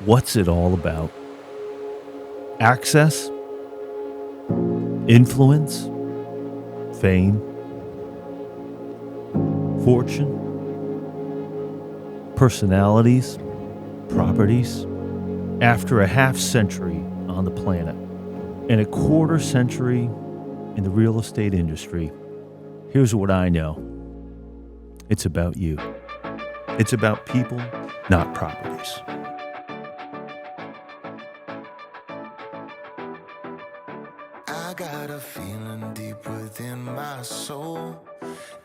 What's it all about? Access? Influence? Fame? Fortune? Personalities? Properties? After a half century on the planet and a quarter century in the real estate industry, here's what I know. It's about you. It's about people, not properties. I got a feeling deep within my soul,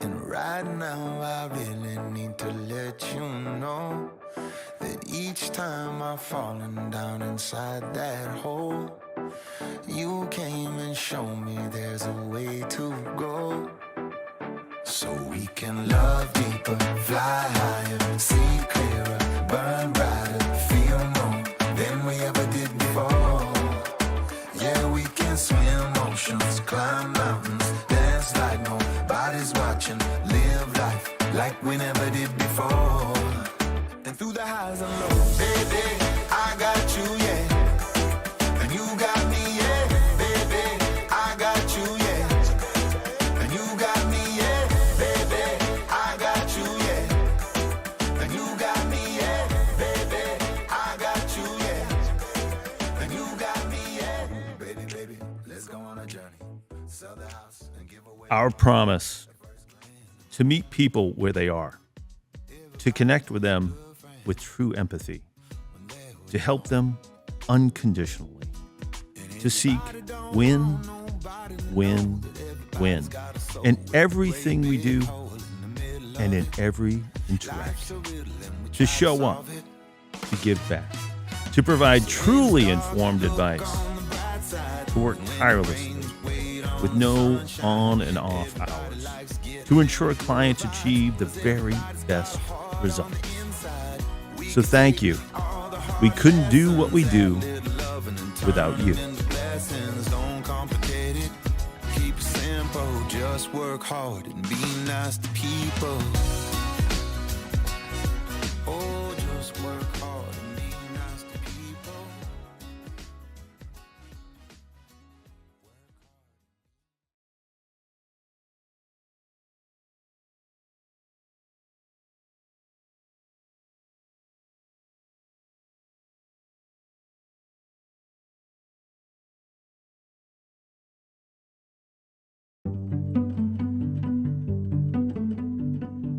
and right now I really need to let you know that each time I've fallen down inside that hole, you came and showed me there's a way to go. So we can love deeper, fly higher, see clearer, burn brighter, feel more than we ever did before. Yeah, we can swim oceans, climb mountains, dance like nobody's watching, live life like we never did before. And through the highs and lows, baby, I got you, yeah. And you got me, yeah, baby, I got you, yeah. And you got me, yeah, baby, I got you, yeah. And you got me, yeah, baby, I got you, yeah. And you got me, yeah. Baby, let's go on a journey. Sell the house and give away Our promise to meet people where they are, to connect with them with true empathy, to help them unconditionally, to seek win, win, win in everything we do and in every interaction, to show up, to give back, to provide truly informed advice, to work tirelessly with no on and off hours, to ensure clients achieve the very best results. So thank you. We couldn't do what we do without you. Don't complicate it. Keep it simple. Just work hard and be nice to people. Oh, just work hard and be nice to people.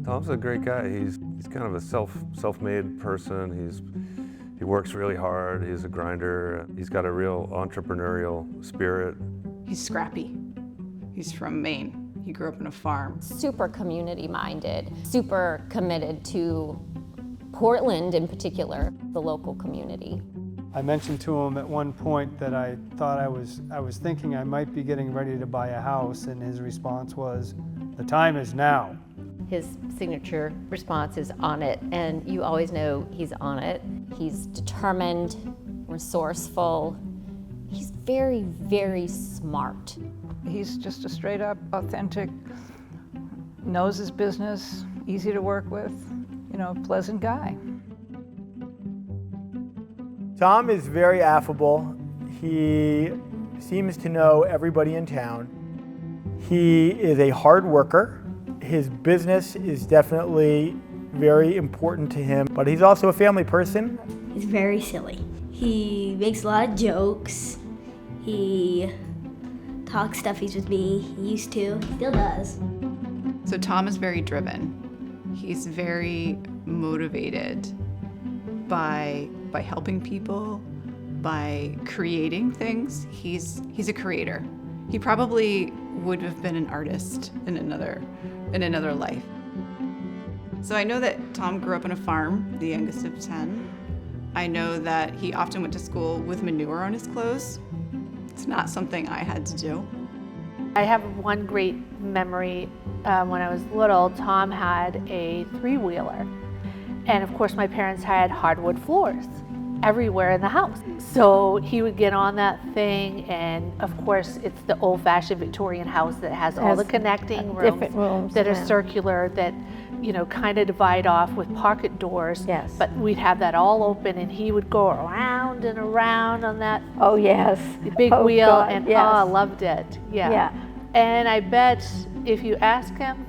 Tom's a great guy. He's kind of a self-made person. He works really hard. He's a grinder. He's got a real entrepreneurial spirit. He's scrappy. He's from Maine. He grew up on a farm. Super community-minded, super committed to Portland in particular, the local community. I mentioned to him at one point that I thought I was thinking I might be getting ready to buy a house, and his response was, "The time is now." His signature response is on it, and you always know he's on it. He's determined, resourceful. He's very, very smart. He's just a straight up, authentic, knows his business, easy to work with, pleasant guy. Tom is very affable. He seems to know everybody in town. He is a hard worker. His business is definitely very important to him, but he's also a family person. He's very silly. He makes a lot of jokes. He talks stuffies with me. He used to, he still does. So Tom is very driven. He's very motivated by helping people, by creating things. He's a creator. He probably would have been an artist in another life. So I know that Tom grew up on a farm, the youngest of 10. I know that he often went to school with manure on his clothes. It's not something I had to do. I have one great memory. When I was little, Tom had a three-wheeler. And of course my parents had hardwood floors everywhere in the house. So he would get on that thing, and of course it's the old-fashioned Victorian house that has all the connecting rooms different rooms that are circular, that kind of divide off with pocket doors. Yes. But we'd have that all open, and he would go around and around on that Oh, yes. big Oh, wheel, God, and yes. I loved it. Yeah. Yeah. And I bet if you ask him,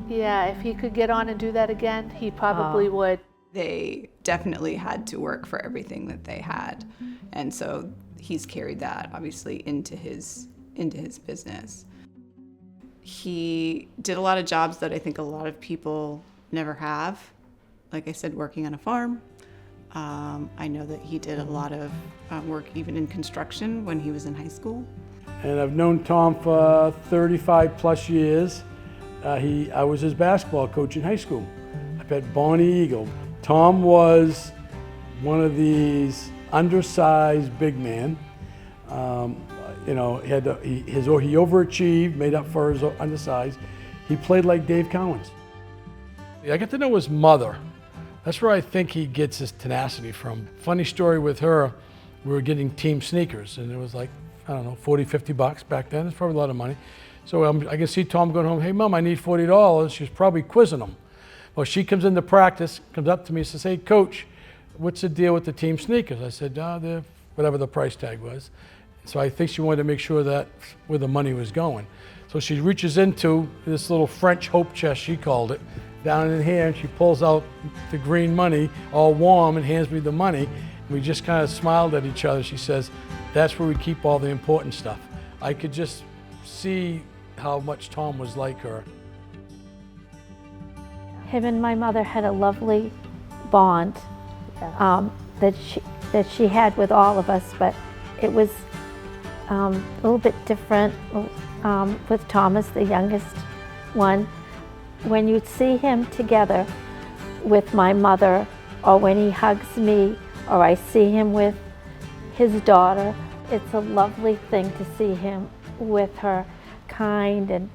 if he could get on and do that again, he probably would. They definitely had to work for everything that they had. And so he's carried that obviously into his business. He did a lot of jobs that I think a lot of people never have. Like I said, working on a farm. I know that he did a lot of work even in construction when he was in high school. And I've known Tom for 35 plus years. I was his basketball coach in high school up at Bonnie Eagle. Tom was one of these undersized big men. He overachieved, made up for his undersized. He played like Dave Cowens. I got to know his mother. That's where I think he gets his tenacity from. Funny story with her, we were getting team sneakers, and it was like, I don't know, $40, $50 back then. It's probably a lot of money. So I can see Tom going home, hey, Mom, I need $40. She's probably quizzing him. Well, she comes into practice, comes up to me and says, hey, Coach, what's the deal with the team sneakers? I said, they're whatever the price tag was. So I think she wanted to make sure that where the money was going. So she reaches into this little French hope chest, she called it, down in here, and she pulls out the green money, all warm, and hands me the money. We just kind of smiled at each other. She says, that's where we keep all the important stuff. I could just see how much Tom was like her. Him and my mother had a lovely bond that she had with all of us, but it was a little bit different with Thomas, the youngest one. When you'd see him together with my mother, or when he hugs me, or I see him with his daughter, it's a lovely thing to see him with her, kind and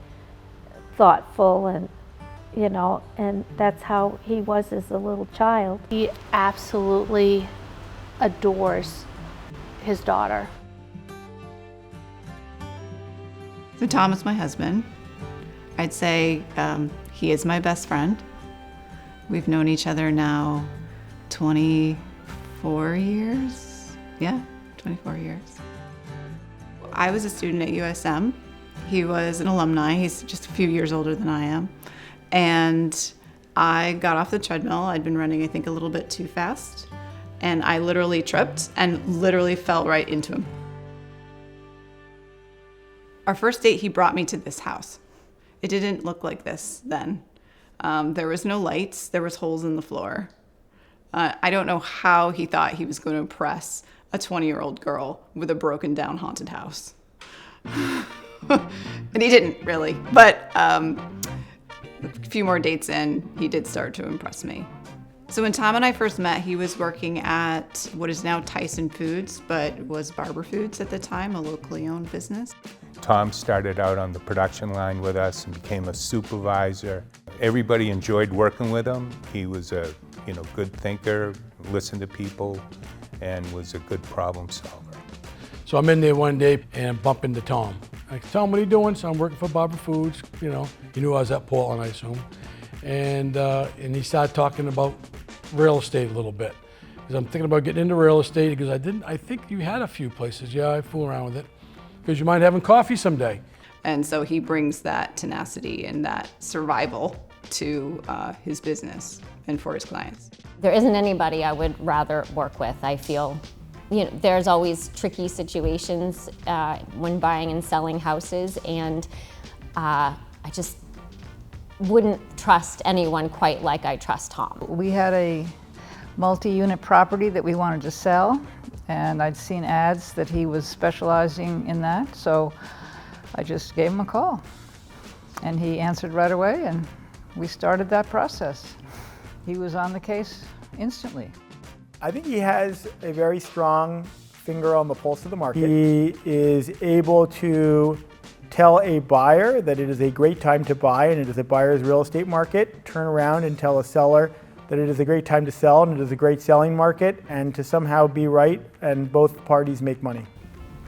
thoughtful, and and that's how he was as a little child. He absolutely adores his daughter. So Tom is my husband. I'd say he is my best friend. We've known each other now 24 years. Yeah, 24 years. I was a student at USM. He was an alumni. He's just a few years older than I am. And I got off the treadmill. I'd been running, I think, a little bit too fast. And I literally tripped and literally fell right into him. Our first date, he brought me to this house. It didn't look like this then. There was no lights. There was holes in the floor. I don't know how he thought he was going to impress a 20-year-old girl with a broken down haunted house. And he didn't really, but a few more dates in, he did start to impress me. So when Tom and I first met, he was working at what is now Tyson Foods, but was Barber Foods at the time, a locally owned business. Tom started out on the production line with us and became a supervisor. Everybody enjoyed working with him. He was a good thinker, listened to people, and was a good problem solver. So I'm in there one day and bump into Tom. I said, Tom, what are you doing? So I'm working for Barber Foods. He knew I was at Portland, I assume. And he started talking about real estate a little bit. Because I'm thinking about getting into real estate, because I think you had a few places. Yeah, I fool around with it. Because you mind having coffee someday. And so he brings that tenacity and that survival to his business and for his clients. There isn't anybody I would rather work with. I feel, there's always tricky situations when buying and selling houses, and I just wouldn't trust anyone quite like I trust Tom. We had a multi-unit property that we wanted to sell, and I'd seen ads that he was specializing in that, so I just gave him a call. And he answered right away, and we started that process. He was on the case instantly. I think he has a very strong finger on the pulse of the market. He is able to tell a buyer that it is a great time to buy and it is a buyer's real estate market, turn around and tell a seller that it is a great time to sell and it is a great selling market, and to somehow be right and both parties make money.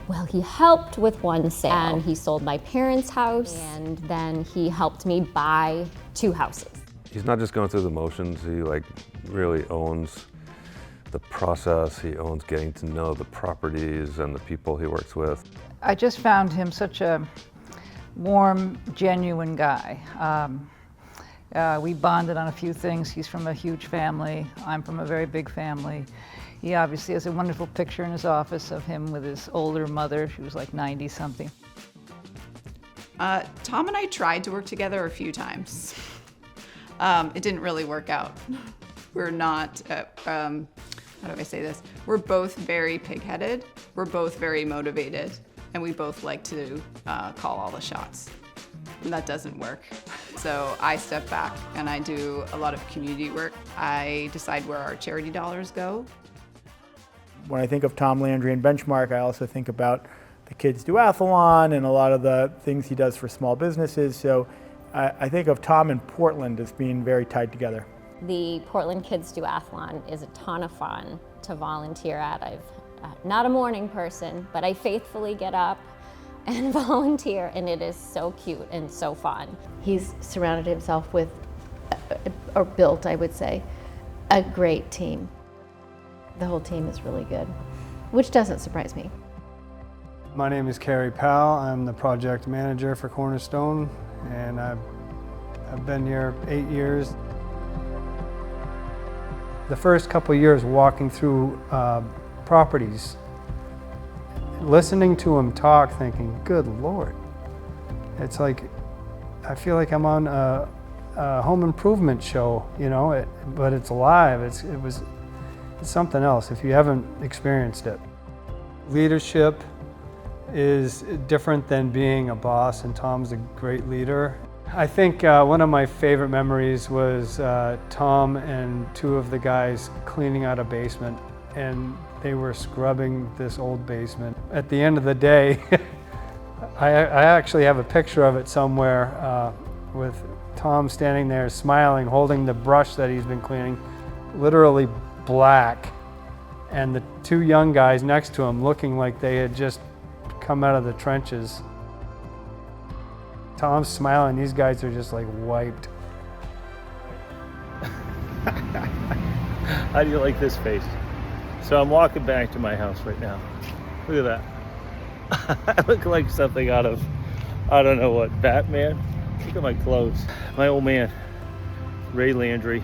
Well, he helped with one sale, and he sold my parents' house, and then he helped me buy 2 houses. He's not just going through the motions, he really owns the process, he owns getting to know the properties and the people he works with. I just found him such a warm, genuine guy. We bonded on a few things. He's from a huge family. I'm from a very big family. He obviously has a wonderful picture in his office of him with his older mother. She was like 90-something. Tom and I tried to work together a few times. It didn't really work out. We're not, how do I say this? We're both very pig-headed. We're both very motivated. And we both like to call all the shots. And that doesn't work. So I step back and I do a lot of community work. I decide where our charity dollars go. When I think of Tom Landry and Benchmark, I also think about the Kids Duathlon and a lot of the things he does for small businesses. So I think of Tom and Portland as being very tied together. The Portland Kids Duathlon is a ton of fun to volunteer at. I'm not a morning person, but I faithfully get up and volunteer, and it is so cute and so fun. He's surrounded himself with, or built, I would say, a great team. The whole team is really good, which doesn't surprise me. My name is Carrie Powell. I'm the project manager for Cornerstone, and I've been here 8 years. The first couple of years walking through properties, listening to him talk, thinking, good Lord. It's like, I feel like I'm on a home improvement show, you know, but it's live. It's something else if you haven't experienced it. Leadership is different than being a boss, and Tom's a great leader. I think one of my favorite memories was Tom and two of the guys cleaning out a basement, and they were scrubbing this old basement. At the end of the day, I actually have a picture of it somewhere with Tom standing there smiling, holding the brush that he's been cleaning, literally black, and the two young guys next to him looking like they had just come out of the trenches. Tom's smiling, these guys are just like wiped. How do you like this face? So I'm walking back to my house right now. Look at that. I look like something out of, I don't know what, Batman? Look at my clothes. My old man, Ray Landry,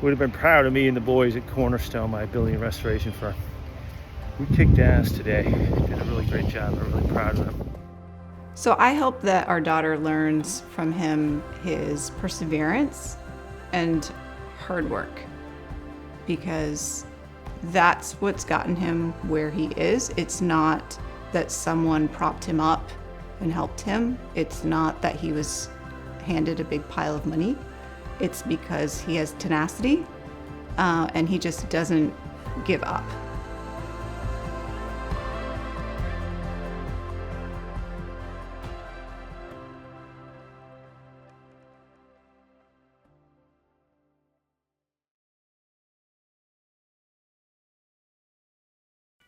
would have been proud of me and the boys at Cornerstone, my building and restoration firm. We kicked ass today. Did a really great job. I'm really proud of them. So I hope that our daughter learns from him his perseverance and hard work, because that's what's gotten him where he is. It's not that someone propped him up and helped him. It's not that he was handed a big pile of money. It's because he has tenacity and he just doesn't give up.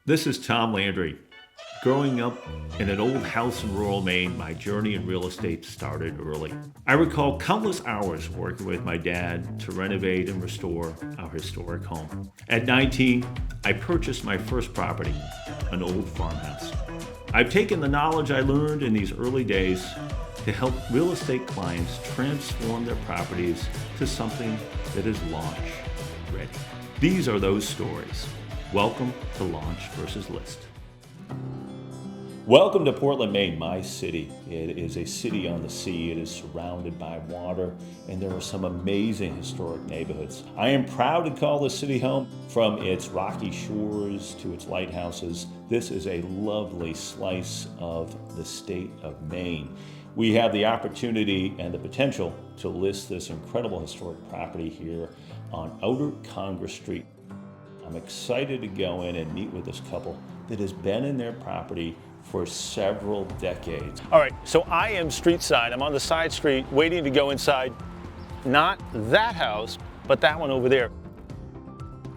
This is Tom Landry. Growing up in an old house in rural Maine, my journey in real estate started early. I recall countless hours working with my dad to renovate and restore our historic home. At 19, I purchased my first property, an old farmhouse. I've taken the knowledge I learned in these early days to help real estate clients transform their properties to something that is launch ready. These are those stories. Welcome to Launch versus List. Welcome to Portland, Maine, my city. It is a city on the sea. It is surrounded by water, and there are some amazing historic neighborhoods. I am proud to call this city home. From its rocky shores to its lighthouses, this is a lovely slice of the state of Maine. We have the opportunity and the potential to list this incredible historic property here on Outer Congress Street. I'm excited to go in and meet with this couple that has been in their property for several decades. All right, so I am street side. I'm on the side street waiting to go inside, not that house, but that one over there.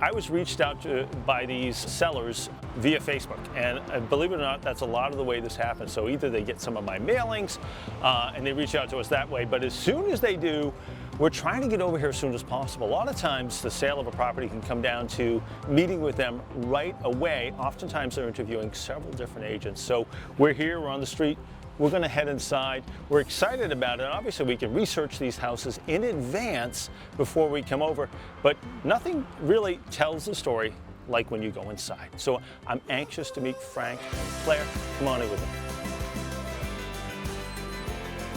I was reached out to by these sellers via Facebook, and believe it or not, that's a lot of the way this happens. So either they get some of my mailings and they reach out to us that way, but as soon as they do, we're trying to get over here as soon as possible. A lot of times the sale of a property can come down to meeting with them right away. Oftentimes they're interviewing several different agents. So we're here, we're on the street, we're going to head inside. We're excited about it. Obviously we can research these houses in advance before we come over, but nothing really tells the story like when you go inside. So I'm anxious to meet Frank. Claire, come on in with me.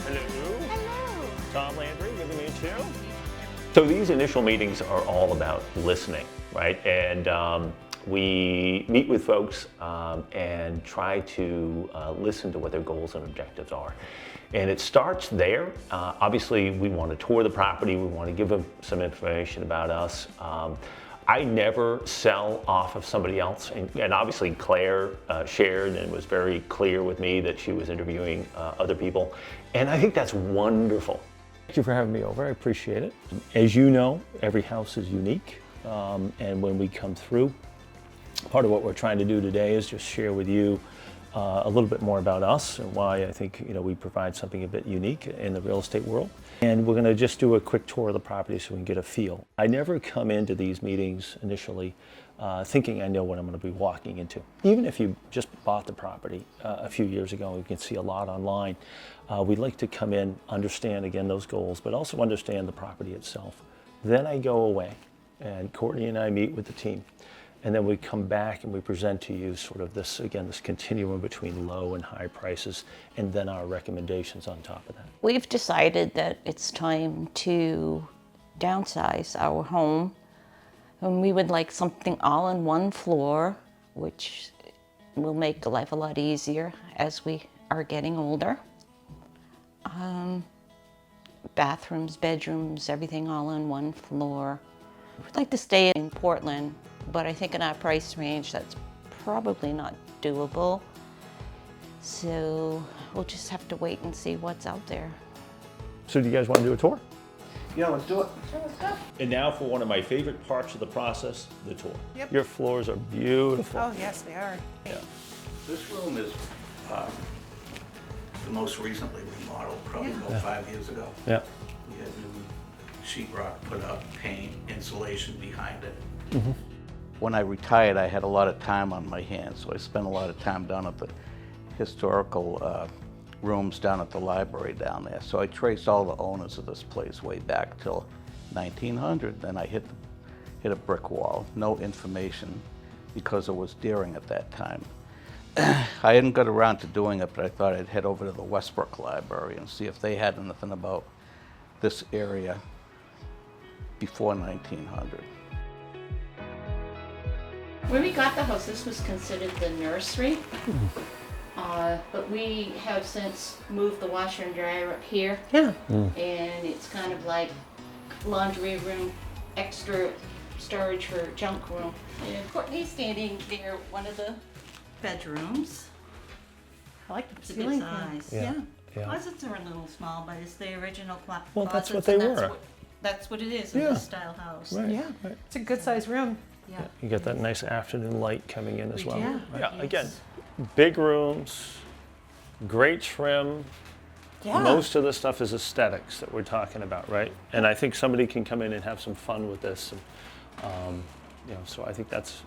Hello. Hello. Tom Landry, good to meet you. So these initial meetings are all about listening, right? And we meet with folks and try to listen to what their goals and objectives are. And it starts there. Obviously, we want to tour the property. We want to give them some information about us. I never sell off of somebody else. And obviously, Claire shared and was very clear with me that she was interviewing other people. And I think that's wonderful. Thank you for having me over. I appreciate it. As you know, every house is unique. And when we come through, part of what we're trying to do today is just share with you a little bit more about us and why I think we provide something a bit unique in the real estate world. And we're going to just do a quick tour of the property so we can get a feel. I never come into these meetings initially thinking I know what I'm going to be walking into. Even if you just bought the property a few years ago, you can see a lot online. We'd like to come in, understand again those goals, but also understand the property itself. Then I go away and Courtney and I meet with the team. And then we come back and we present to you sort of this, again, this continuum between low and high prices, and then our recommendations on top of that. We've decided that it's time to downsize our home, and we would like something all on one floor, which will make life a lot easier as we are getting older. Bathrooms, bedrooms, everything all on one floor. We'd like to stay in Portland, but I think in our price range, that's probably not doable. So we'll just have to wait and see what's out there. So do you guys want to do a tour? Yeah, let's do it. Sure, let's go. And now for one of my favorite parts of the process, the tour. Yep. Your floors are beautiful. Oh, yes, they are. Yeah. This room is the most recently remodeled, probably about 5 years ago. Yeah. We had new sheetrock put up, paint, insulation behind it. Mm-hmm. When I retired, I had a lot of time on my hands, so I spent a lot of time down at the historical rooms down at the library down there. So I traced all the owners of this place way back till 1900. Then I hit a brick wall, no information, because it was Deering at that time. I hadn't got around to doing it, but I thought I'd head over to the Westbrook Library and see if they had anything about this area before 1900. When we got the house, this was considered the nursery, but we have since moved the washer and dryer up here. Yeah. And it's kind of like laundry room, extra storage for junk room. And Courtney's standing there, one of the bedrooms. I like the It's a good ceiling. size. Yeah. Yeah. Closets are a little small, but it's the original closets. Well, that's what they were. That's what it is in Yeah. this style house. Right. Yeah, Right. it's a good sized room. Yeah. You get that nice afternoon light coming in as well. Yeah. Yeah. Again, big rooms, great trim. Yeah. Most of the stuff is aesthetics that we're talking about, right? And I think somebody can come in and have some fun with this. And, so I think that's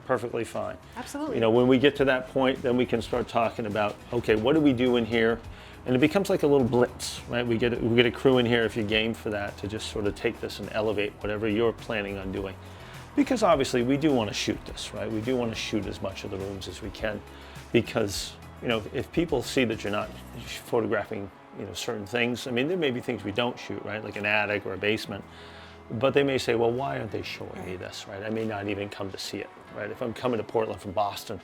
perfectly fine. Absolutely. When we get to that point, then we can start talking about, okay, what do we do in here? And it becomes like a little blitz, right? We get a crew in here if you're game for that to just sort of take this and elevate whatever you're planning on doing. Because obviously we do want to shoot this, right? We do want to shoot as much of the rooms as we can, because if people see that you're not photographing certain things, I mean, there may be things we don't shoot, right? Like an attic or a basement, but they may say, well, why aren't they showing me this, right? I may not even come to see it, right? If I'm coming to Portland from Boston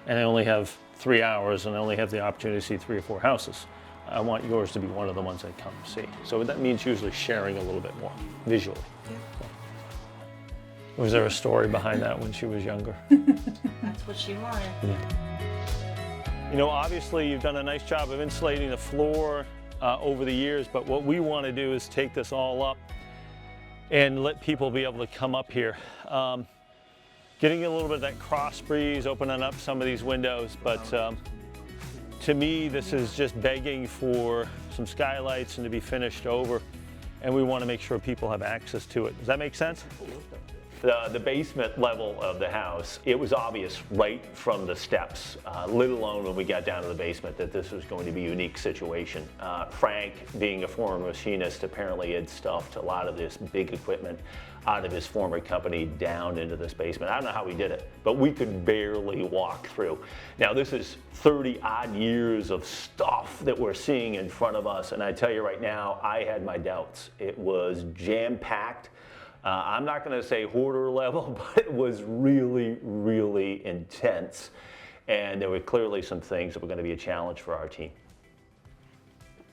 and I only have 3 hours and I only have the opportunity to see 3 or 4 houses, I want yours to be one of the ones I come see. So that means usually sharing a little bit more visually. Yeah. Was there a story behind that when she was younger? That's what she wanted. Obviously you've done a nice job of insulating the floor over the years, but what we want to do is take this all up and let people be able to come up here. Getting a little bit of that cross breeze, opening up some of these windows, but to me this is just begging for some skylights and to be finished over. and we want to make sure people have access to it. Does that make sense? The basement level of the house, it was obvious right from the steps, let alone when we got down to the basement, that this was going to be a unique situation. Frank, being a former machinist, apparently had stuffed a lot of this big equipment out of his former company down into this basement. I don't know how he did it, but we could barely walk through. Now this is 30 odd years of stuff that we're seeing in front of us, and I tell you right now, I had my doubts. It was jam-packed. I'm not going to say hoarder level, but it was really, really intense. And there were clearly some things that were going to be a challenge for our team.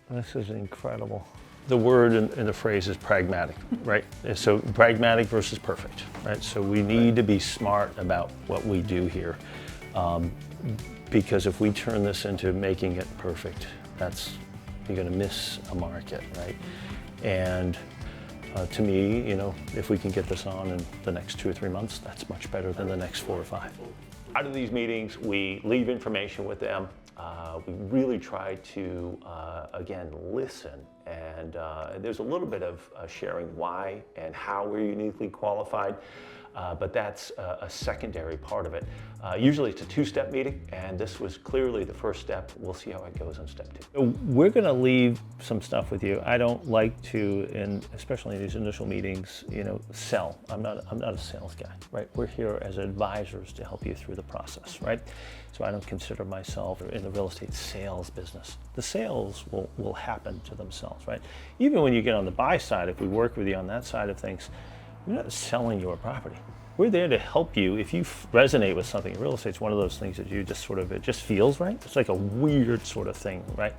This is incredible. The word and the phrase is pragmatic, right? So pragmatic versus perfect, right? So we need to be smart about what we do here. Because if we turn this into making it perfect, you're going to miss a market, right? And to me, you know, if we can get this on in the next 2 or 3 months, that's much better than the next 4 or 5. Out of these meetings, we leave information with them. We really try to, again, listen. And there's a little bit of sharing why and how we're uniquely qualified. But that's a secondary part of it. Usually it's a 2-step meeting, and this was clearly the first step. We'll see how it goes on step 2. We're going to leave some stuff with you. I don't like to, especially in these initial meetings, you know, sell. I'm not a sales guy, right? We're here as advisors to help you through the process, right? So I don't consider myself in the real estate sales business. The sales will happen to themselves, right? Even when you get on the buy side, if we work with you on that side of things, we're not selling your property. We're there to help you. If you resonate with something, real estate's one of those things that you just it just feels right. It's like a weird sort of thing, right?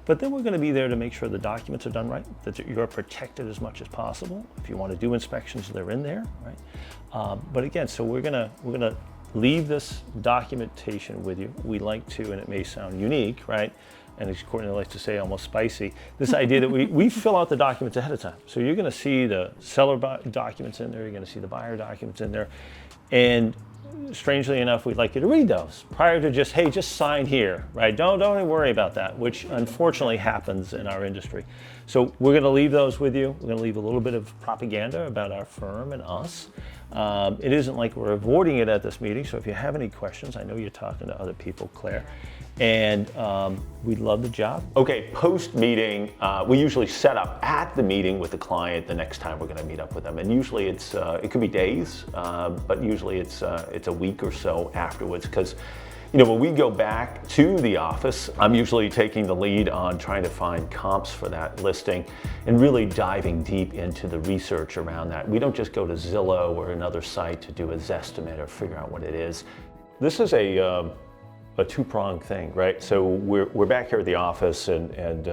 But then we're going to be there to make sure the documents are done right, that you're protected as much as possible. If you want to do inspections, they're in there, right? But again, so we're gonna leave this documentation with you. We like to, and it may sound unique, right? And as Courtney likes to say, almost spicy, this idea that we fill out the documents ahead of time. So you're going to see the seller documents in there, you're going to see the buyer documents in there, and strangely enough, we'd like you to read those prior to just, hey, just sign here, right? Don't even worry about that, which unfortunately happens in our industry. So we're going to leave those with you. We're going to leave a little bit of propaganda about our firm and us. It isn't like we're avoiding it at this meeting, so if you have any questions, I know you're talking to other people, Claire, and we'd love the job. Okay, post-meeting, we usually set up at the meeting with the client the next time we're going to meet up with them, and usually it could be days, but usually it's a week or so afterwards, because you know, when we go back to the office, I'm usually taking the lead on trying to find comps for that listing and really diving deep into the research around that. We don't just go to Zillow or another site to do a Zestimate or figure out what it is. This is a two-pronged thing, right? So we're back here at the office, and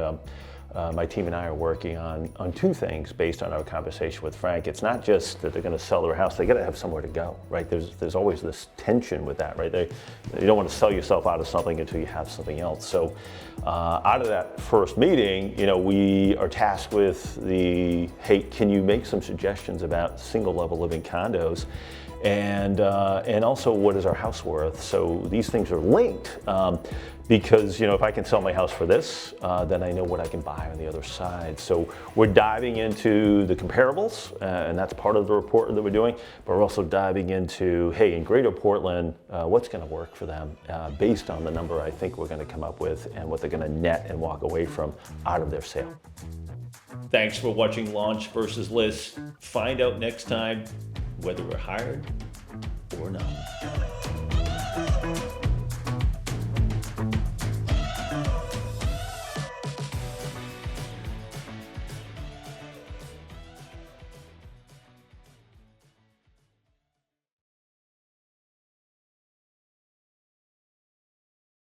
my team and I are working on 2 things based on our conversation with Frank. It's not just that they're going to sell their house; they got to have somewhere to go, right? There's always this tension with that, right? You don't want to sell yourself out of something until you have something else. So out of that first meeting, you know, we are tasked with hey, can you make some suggestions about single-level living condos? And also, what is our house worth? So these things are linked because, you know, if I can sell my house for this, then I know what I can buy on the other side. So we're diving into the comparables, and that's part of the report that we're doing, but we're also diving into, hey, in Greater Portland, what's going to work for them based on the number I think we're going to come up with and what they're going to net and walk away from out of their sale. Thanks for watching Launch versus List. Find out next time whether we're hired or not.